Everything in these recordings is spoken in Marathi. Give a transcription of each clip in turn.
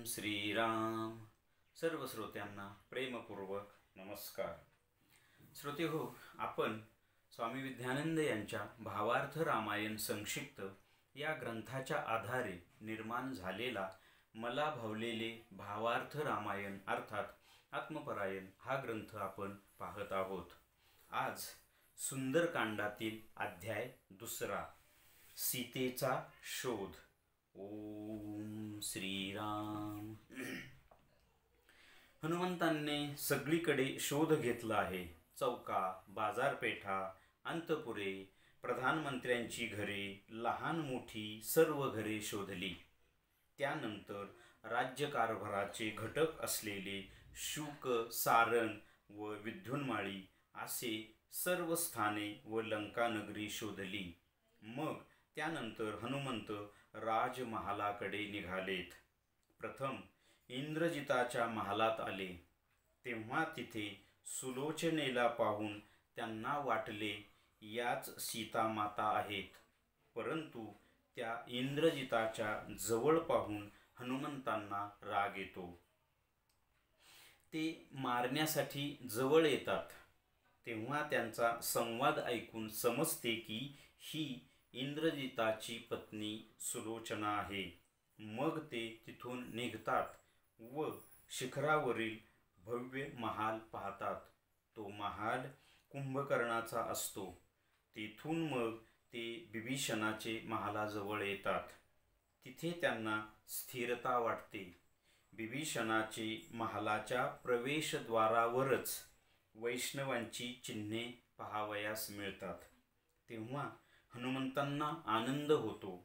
श्रीराम. सर्व श्रोत्यांना प्रेमपूर्वक नमस्कार. श्रोते हो, आपण स्वामी विद्यानंद यांच्या भावार्थ रामायण संक्षिप्त या ग्रंथाच्या आधारे निर्माण झालेला मला भावलेले भावार्थ रामायण अर्थात आत्मपरायण हा ग्रंथ आपण पाहत आहोत. आज सुंदरकांडातील अध्याय 2 सीतेचा शोध. ओम श्रीराम. हनुमंतांनी सगळीकडे शोध घेतला आहे. चौका, बाजारपेठा, अंतपुरे, प्रधानमंत्र्यांची घरे, लहान मोठी सर्व घरे शोधली. त्यानंतर राज्यकारभाराचे घटक असलेले शुक, सारण व विद्युन्माळी असे सर्व स्थाने व लंकानगरी शोधली. मग त्यानंतर हनुमंत राजमहालाकडे निघालेत. प्रथम इंद्रजिताच्या महालात आले. तेव्हा तिथे सुलोचनेला पाहून त्यांना वाटले याच सीतामाता आहेत. परंतु त्या इंद्रजिताच्या जवळ पाहून हनुमंतांना राग येतो. ते मारण्यासाठी जवळ येतात. तेव्हा त्यांचा संवाद ऐकून समजते की ही इंद्रजिताची पत्नी सुलोचना आहे. मग ते तिथून निघतात व शिखरावरील भव्य महाल पाहतात. तो महाल कुंभकर्णाचा असतो. तिथून मग ते बिभीषणाचे महालाजवळ येतात. तिथे त्यांना स्थिरता वाटते. बिभीषणाचे महालाच्या प्रवेशद्वारावरच वैष्णवांची चिन्हे पाहावयास मिळतात. तेव्हा हनुमंतांना आनंद होतो.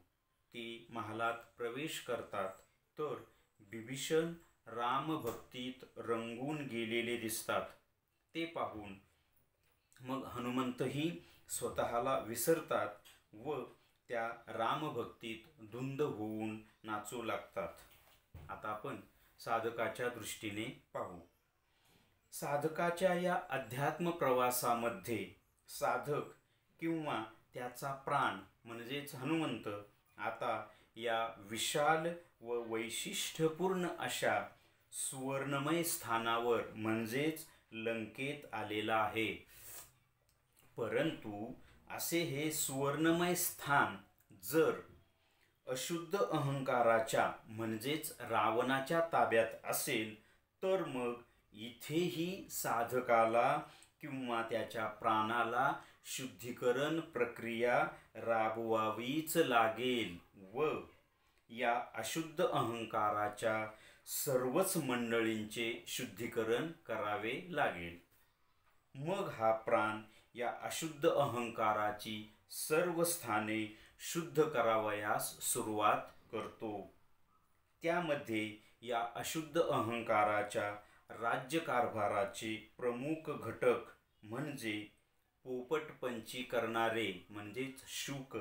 ते महालात प्रवेश करतात तर बिभीषण रामभक्तीत रंगून गेलेले दिसतात. ते पाहून मग हनुमंतही स्वतःला विसरतात व त्या रामभक्तीत धुंद होऊन नाचू लागतात. आता आपण साधकाच्या दृष्टीने पाहू. साधकाच्या या अध्यात्म प्रवासामध्ये साधक किंवा त्याचा प्राण म्हणजेच हनुमंत आता या विशाल व वैशिष्ट्यपूर्ण अशा सुवर्णमय स्थानावर म्हणजेच लंकेत आलेला आहे. परंतु असे हे सुवर्णमय स्थान जर अशुद्ध अहंकाराच्या म्हणजेच रावणाच्या ताब्यात असेल तर मग इथेही साधकाला किंवा त्याच्या प्राणाला शुद्धीकरण प्रक्रिया राबवावीच लागेल व या अशुद्ध अहंकाराच्या सर्वच मंडळींचे शुद्धीकरण करावे लागेल. मग हा प्राण या अशुद्ध अहंकाराची सर्व स्थाने शुद्ध करावयास सुरुवात करतो. त्यामध्ये या अशुद्ध अहंकाराच्या राज्यकारभाराचे प्रमुख घटक म्हणजे पोपटपंची करणारे म्हणजेच शुक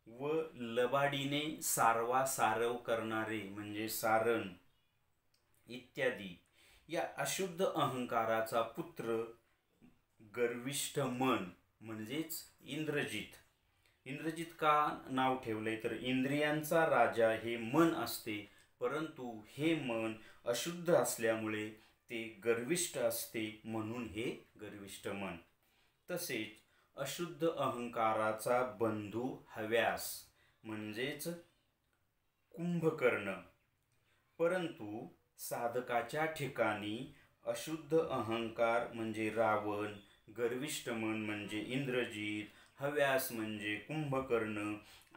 व लबाडीने सारवासारव करणारे म्हणजे सारण इत्यादी. या अशुद्ध अहंकाराचा पुत्र गर्विष्ठ मन म्हणजेच इंद्रजित. इंद्रजित का नाव ठेवले तर इंद्रियांचा राजा हे मन असते. परंतु हे मन अशुद्ध असल्यामुळे ते गर्विष्ठ असते म्हणून हे गर्विष्ठ मन. तसेच अशुद्ध अहंकाराचा बंधू हव्यास म्हणजेच कुंभकर्ण. परंतु साधकाच्या ठिकाणी अशुद्ध अहंकार म्हणजे रावण, गर्विष्ठ मन म्हणजे इंद्रजित, हव्यास म्हणजे कुंभकर्ण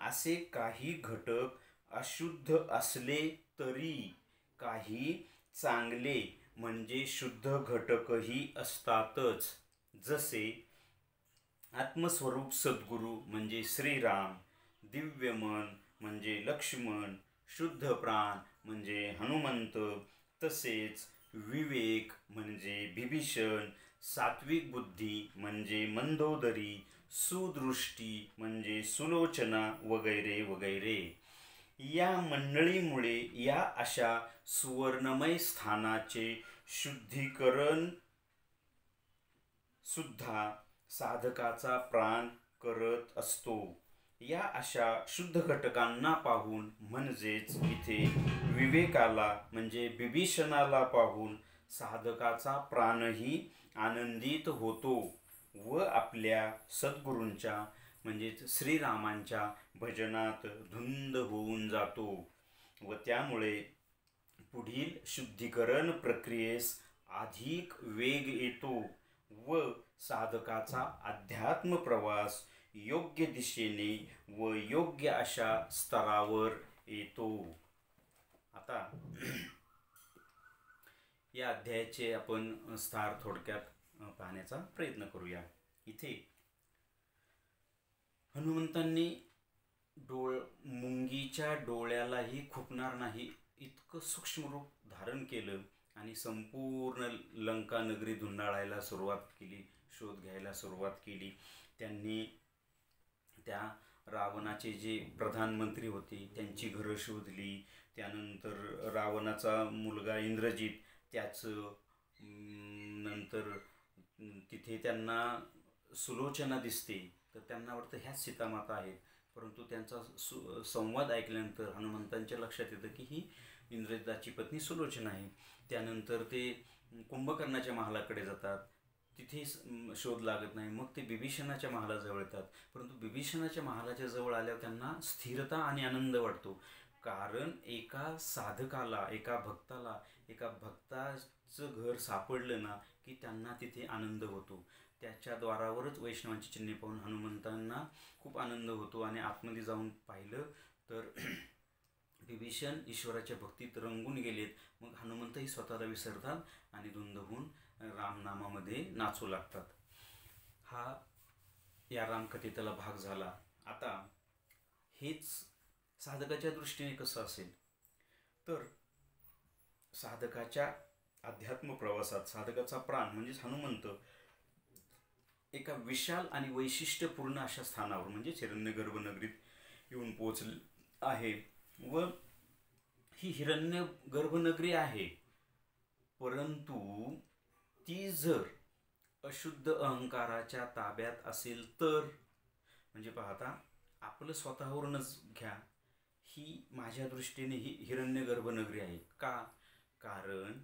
असे काही घटक अशुद्ध असले तरी काही चांगले म्हणजे शुद्ध घटकही असतातच. जसे आत्मस्वरूप सद्गुरू म्हणजे श्रीराम, दिव्य मन म्हणजे लक्ष्मण, शुद्ध प्राण म्हणजे हनुमंत, तसेच विवेक म्हणजे बिभीषण, सात्विक बुद्धी म्हणजे मंदोदरी, सुदृष्टी म्हणजे सुलोचना वगैरे वगैरे. या मंडळीमुळे या अशा सुवर्णमय स्थानाचे शुद्धीकरण सुद्धा साधकाचा प्राण करत असतो. या अशा शुद्ध घटकांना पाहून म्हणजेच इथे विवेकाला म्हणजे बिभीषणाला पाहून साधकाचा प्राणही आनंदित होतो व आपल्या सद्गुरूंच्या म्हणजेच श्रीरामांच्या भजनात धुंद होऊन जातो व त्यामुळे पुढील शुद्धीकरण प्रक्रियेस अधिक वेग येतो व साधकाचा अध्यात्म प्रवास योग्य दिशेने व योग्य अशा स्तरावर येतो. आता या अध्यायाचे आपण स्टार थोडक्यात पाहण्याचा प्रयत्न करूया. इथे हनुमंतांनी मुंगीच्या डोळ्यालाही खुपणार नाही इतकं सूक्ष्म रूप धारण केलं आणि संपूर्ण लंका नगरी धुंडाळायला सुरुवात केली, शोध घ्यायला सुरुवात केली. त्यांनी त्या रावणाचे जे प्रधानमंत्री होते त्यांची घरं शोधली. त्यानंतर रावणाचा मुलगा इंद्रजित त्याचं नंतर तिथे त्यांना सुलोचना दिसते तर त्यांना वाटतं ह्याच सीतामाता आहेत. परंतु त्यांचा संवाद ऐकल्यानंतर हनुमंतांच्या लक्षात येतं की ही इंद्रजिताची पत्नी सुलोचना आहे. त्यानंतर ते कुंभकर्णाच्या महालाकडे जातात, तिथे शोध लागत नाही. मग ते बिभीषणाच्या महालाजवळ येतात. परंतु बिभीषणाच्या महालाच्या जवळ आल्यावर त्यांना स्थिरता आणि आनंद वाटतो. कारण एका साधकाला, एका भक्ताचं घर सापडलं ना की त्यांना तिथे आनंद होतो. त्याच्या द्वारावरच वैष्णवांची चिन्हे पाहून हनुमंतांना खूप आनंद होतो आणि आतमध्ये जाऊन पाहिलं तर विभीषण ईश्वराच्या भक्तीत रंगून गेलेत. मग हनुमंतही स्वतःला विसरतात आणि धुंद होऊन रामनामामध्ये नाचू लागतात. हा या रामकथेतला भाग झाला. आता हेच साधकाच्या दृष्टीने कसं असेल तर साधकाच्या अध्यात्म प्रवासात साधकाचा प्राण म्हणजेच हनुमंत एका विशाल आणि वैशिष्ट्यपूर्ण अशा स्थानावर म्हणजे हिरण्यगर्भ नगरीत येऊन पोहोचले आहे. व ही हिरण्यगर्भ नगरी आहे, परंतु ती जर अशुद्ध अहंकाराच्या ताब्यात असेल तर, म्हणजे पाहता आपलं स्वतःवरूनच घ्या, ही माझ्या दृष्टीने ही हिरण्यगर्भ नगरी आहे. का? कारण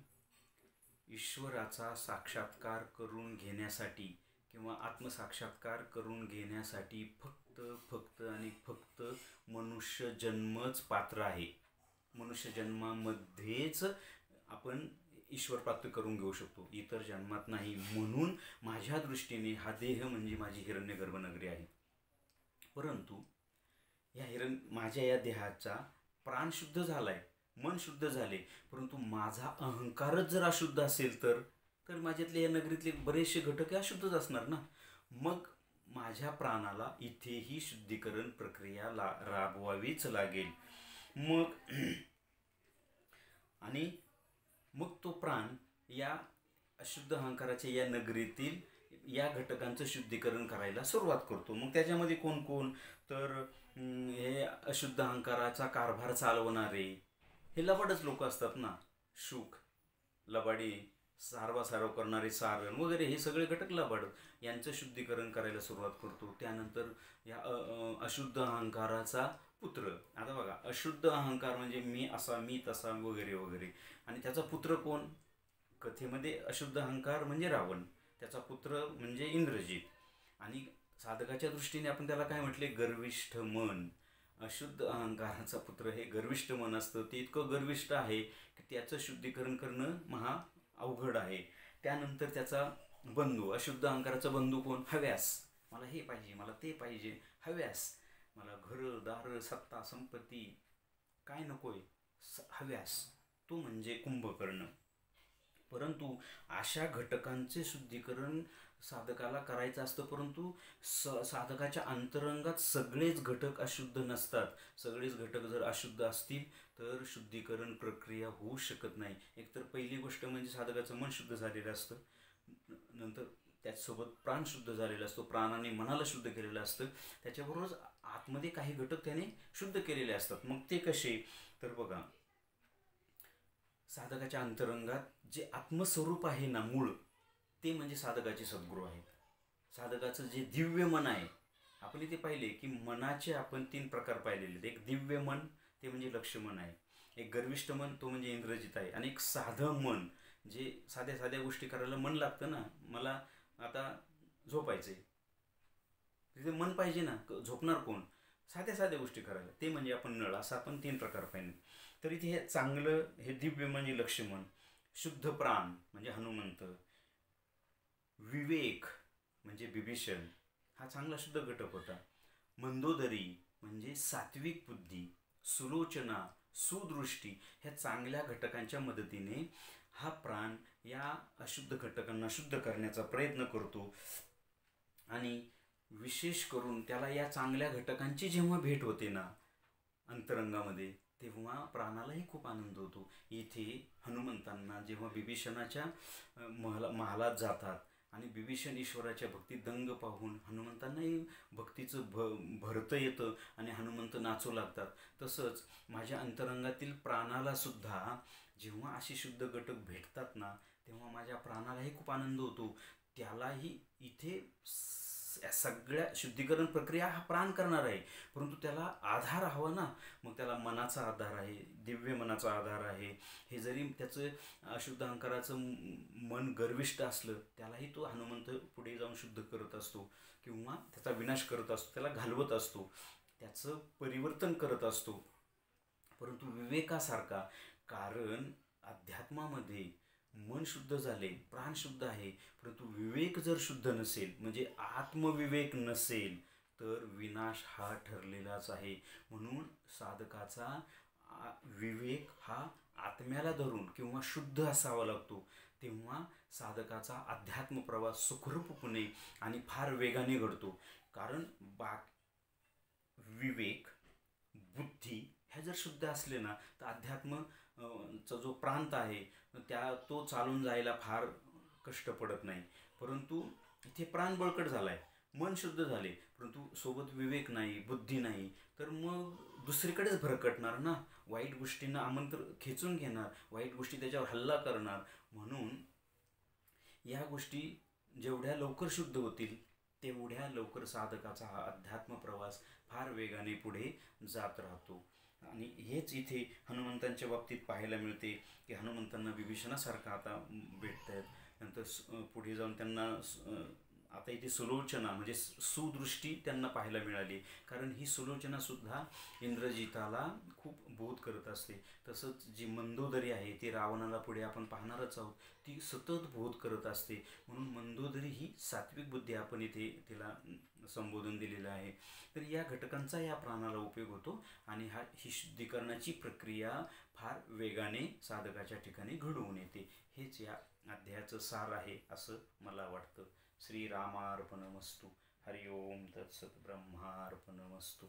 ईश्वराचा साक्षात्कार करून घेण्यासाठी किंवा आत्मसाक्षात्कार करून घेण्यासाठी फक्त आणि फक्त मनुष्य जन्मच पात्र आहे. मनुष्य जन्मामध्येच आपण ईश्वर प्राप्त करून घेऊ शकतो, इतर जन्मात नाही. म्हणून माझ्या दृष्टीने हा देह म्हणजे माझी हिरण्यगर्भ नगरी आहे. परंतु माझ्या या देहाचा प्राण शुद्ध झालाय, मन शुद्ध झाले, परंतु माझा अहंकारच जर अशुद्ध असेल तर माझ्यातले या नगरीतले बरेचसे घटक अशुद्धच असणार ना. मग माझ्या प्राणाला इथेही शुद्धीकरण प्रक्रिया राबवावीच लागेल. मग तो प्राण या अशुद्ध अहंकाराच्या या नगरीतील या घटकांचं शुद्धीकरण करायला सुरुवात करतो. मग त्याच्यामध्ये कोण कोण तर हे अशुद्ध अहंकाराचा कारभार चालवणारे हे लबाडच लोक असतात ना. शुक, लबाडी, सारवासारव करणारे सारण वगैरे हे सगळे घटक लबाड, यांचं शुद्धीकरण करायला सुरुवात करतो. त्यानंतर या अशुद्ध अहंकाराचा पुत्र, आता बघा अशुद्ध अहंकार म्हणजे मी असा मी तसा वगैरे वगैरे, आणि त्याचा पुत्र कोण? कथेमध्ये अशुद्ध अहंकार म्हणजे रावण, त्याचा पुत्र म्हणजे इंद्रजित. आणि साधकाच्या दृष्टीने आपण त्याला काय म्हटले? गर्विष्ठ मन. अशुद्ध अहंकाराचा पुत्र हे गर्विष्ठ मन असतं. ते इतकं गर्विष्ठ आहे की त्याचं शुद्धीकरण करणं महा अवघड आहे. त्यानंतर त्याचा बंधू, अशुद्ध अहंकाराचा बंधू कोण? हव्यास. मला हे पाहिजे, मला ते पाहिजे, हव्यास. मला घर दार सत्ता संपत्ती काय नकोय, हव्यास. तो म्हणजे कुंभकर्ण. परंतु अशा घटकांचे शुद्धीकरण साधकाला करायचं असतं. परंतु साधकाच्या अंतरंगात सगळेच घटक अशुद्ध नसतात. सगळेच घटक जर अशुद्ध असतील तर शुद्धीकरण प्रक्रिया होऊ शकत नाही. एकतर पहिली गोष्ट म्हणजे साधकाचं मन शुद्ध झालेलं असतं, नंतर त्याचसोबत प्राण शुद्ध झालेला असतो, प्राणाने मनाला शुद्ध केलेलं असतं, त्याच्याबरोबरच आतमध्ये काही घटक त्याने शुद्ध केलेले असतात. मग ते कसे? तर बघा, साधकाच्या अंतरंगात जे आत्मस्वरूप आहे ना मूळ, ते म्हणजे साधकाचे सद्गुरू आहेत. साधकाचं जे दिव्य मन आहे, आपण इथे पाहिले की मनाचे आपण 3 प्रकार पाहिलेले आहेत. एक दिव्य मन, ते म्हणजे लक्ष्मण आहे. एक गर्विष्ठ मन, तो म्हणजे इंद्रजित आहे. आणि एक साधं मन, जे साध्या साध्या गोष्टी करायला मन लागतं ना. मला आता झोपायचं आहे, तिथे मन पाहिजे ना, झोपणार कोण? साध्या साध्या गोष्टी करायला, ते म्हणजे आपण नळ, असं आपण 3 प्रकार पाहिले. तर इथे हे चांगलं, हे दिव्य म्हणजे लक्ष्मण, शुद्ध प्राण म्हणजे हनुमंत, विवेक म्हणजे बिभीषण, हा चांगला शुद्ध घटक होता. मंदोदरी म्हणजे सात्विक बुद्धी, सुलोचना, सुदृष्टी, ह्या चांगल्या घटकांच्या मदतीने हा प्राण या अशुद्ध घटकांना शुद्ध करण्याचा प्रयत्न करतो. आणि विशेष करून त्याला या चांगल्या घटकांची जेव्हा भेट होते ना अंतरंगामध्ये, तेव्हा प्राणालाही खूप आनंद होतो. इथे हनुमंतांना जेव्हा बिभीषणाच्या महालात जातात आणि बिभीषण ईश्वराच्या भक्तीत दंग पाहून हनुमंतांनाही भक्तीचं भरतं येतं आणि हनुमंत नाचू लागतात. तसंच माझ्या अंतरंगातील प्राणाला सुद्धा जेव्हा अशी शुद्ध घटक भेटतात ना, तेव्हा माझ्या प्राणालाही खूप आनंद होतो. त्यालाही इथे या सगळ्या शुद्धीकरण प्रक्रिया हा प्राण करणार आहे, परंतु त्याला आधार हवा ना. मग त्याला मनाचा आधार आहे, दिव्य मनाचा आधार आहे. हे जरी त्याचं अशुद्ध अहंकाराचं मन गर्विष्ठ असलं, त्यालाही तो हनुमंत पुढे जाऊन शुद्ध करत असतो किंवा त्याचा विनाश करत असतो, त्याला घालवत असतो, त्याचं परिवर्तन करत असतो. परंतु विवेकासारखा, कारण अध्यात्मामध्ये मन शुद्ध झाले, प्राण शुद्ध आहे, परंतु विवेक जर शुद्ध नसेल, म्हणजे आत्मविवेक नसेल, तर विनाश हा ठरलेलाच आहे. म्हणून साधकाचा विवेक हा आत्म्याला धरून किंवा शुद्ध असावा लागतो. तेव्हा साधकाचा अध्यात्म प्रवास सुखरूपपणे आणि फार वेगाने घडतो. कारण विवेक, बुद्धी ह्या जर शुद्ध असले ना, तर अध्यात्म चा जो प्रांत आहे तो चालून जायला फार कष्ट पडत नाही. परंतु इथे प्राण बळकट झाला आहे, मन शुद्ध झाले, परंतु सोबत विवेक नाही, बुद्धी नाही, तर मग दुसरीकडेच भरकटणार ना, वाईट गोष्टींना आमंत्रण खेचून घेणार, वाईट गोष्टी त्याच्यावर हल्ला करणार. म्हणून या गोष्टी जेवढ्या लवकर शुद्ध होतील, तेवढ्या लवकर साधकाचा हा अध्यात्म प्रवास फार वेगाने पुढे जात राहतो. आणि हेच इथे हनुमंतांच्या बाबतीत पाहायला मिळते की हनुमंतांना विभीषणासारखा आता भेटत आहेत. नंतर पुढे जाऊन त्यांना आता इथे सुलोचना म्हणजे सुदृष्टी त्यांना पाहायला मिळाली, कारण ही सुलोचनासुद्धा इंद्रजिताला खूप बोध करत असते. तसंच जी मंदोदरी आहे ती रावणाला पुढे आपण पाहणारच आहोत, ती सतत बोध करत असते. म्हणून मंदोदरी ही सात्विक बुद्धी आपण इथे तिला संबोधन दिलेलं आहे. तर या घटकांचा या प्राणाला उपयोग होतो आणि ही शुद्धीकरणाची प्रक्रिया फार वेगाने साधकाच्या ठिकाणी घडवून येते. हेच या अध्यायाचं सार आहे असं मला वाटतं. श्रीरामार्पणमस्तु. हरि ओम तत्सत. ब्रह्मार्पणमस्तु.